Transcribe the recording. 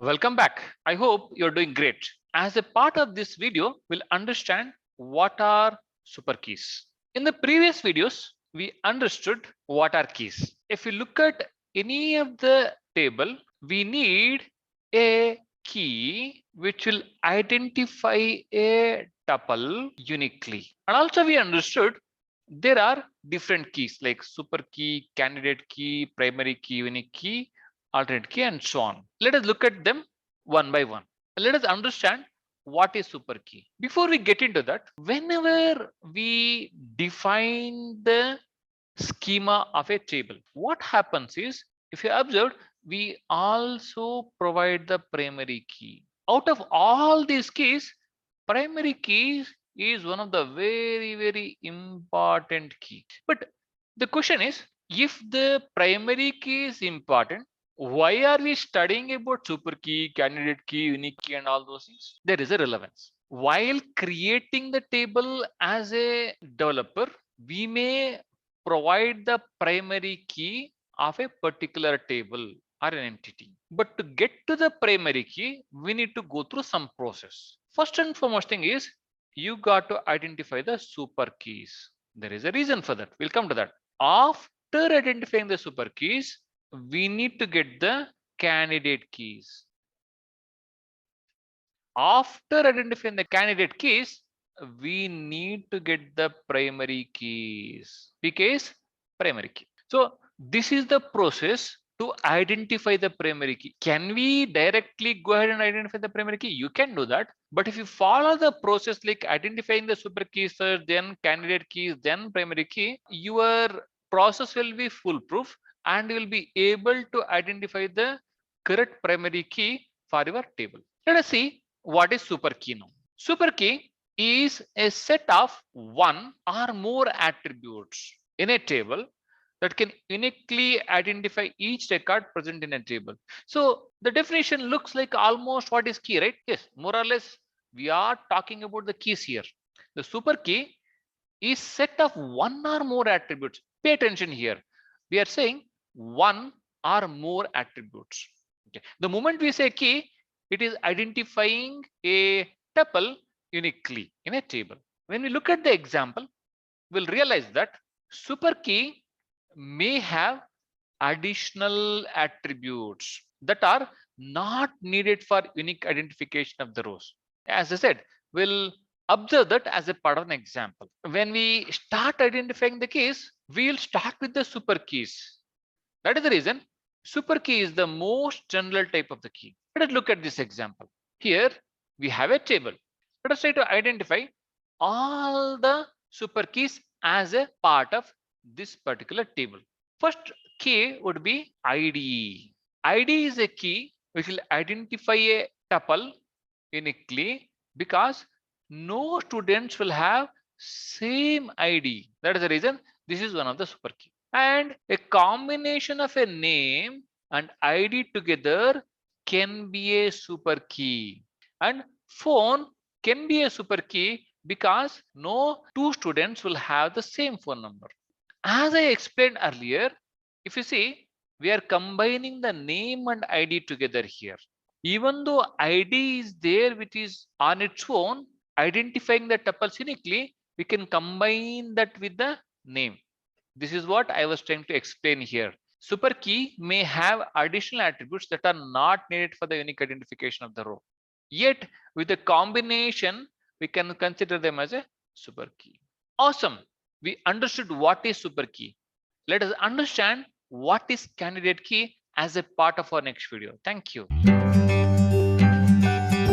Welcome back. I hope you're doing great. As a part of this video, we'll understand what are super keys. In the previous videos, we understood what are keys. If you look at any of the table, we need a key which will identify a tuple uniquely. And also we understood there are different keys like super key, candidate key, primary key, unique key, alternate key, and so on. Let us look at them one by one. Let us understand what is super key. Before we get into that, whenever we define the schema of a table, what happens is, if you observe, we also provide the primary key. Out of all these keys, primary keys is one of the very important key. But the question is, if the primary key is important, why are we studying about super key, candidate key, unique key, and all those things? There is a relevance. While creating the table as a developer, we may provide the primary key of a particular table or an entity. But to get to the primary key, we need to go through some process. First and foremost thing is, you got to identify the super keys. There is a reason for that. We'll come to that. After identifying the super keys, we need to get the candidate keys. After identifying the candidate keys, we need to get the primary keys. PK is primary key. So this is the process to identify the primary key. Can we directly go ahead and identify the primary key? You can do that. But if you follow the process like identifying the super keys first, then candidate keys, then primary key, your process will be foolproof and you will be able to identify the correct primary key for your table. Let us see what is super key now. Super key is a set of one or more attributes in a table that can uniquely identify each record present in a table. So the definition looks like almost what is key, right? Yes, more or less we are talking about the keys here. The super key is set of one or more attributes. Pay attention here. We are saying one or more attributes. Okay. The moment we say key, it is identifying a tuple uniquely in a table. When we look at the example, we'll realize that super key may have additional attributes that are not needed for unique identification of the rows. As I said, we'll observe that as a part of an example. When we start identifying the keys, we'll start with the super keys. That is the reason super key is the most general type of the key. Let us look at this example. Here we have a table. Let us try to identify all the super keys as a part of this particular table. First key would be ID. ID is a key which will identify a tuple uniquely because no students will have same ID. That is the reason this is one of the super key. And a combination of a name and ID together can be a super key. And phone can be a super key because no two students will have the same phone number. As I explained earlier, if you see, we are combining the name and ID together here. Even though ID is there, which is on its own, identifying the tuples uniquely, we can combine that with the name. This is what I was trying to explain here. Super key may have additional attributes that are not needed for the unique identification of the row. Yet, with a combination, we can consider them as a super key. Awesome. We understood what is super key. Let us understand what is candidate key as a part of our next video. Thank you.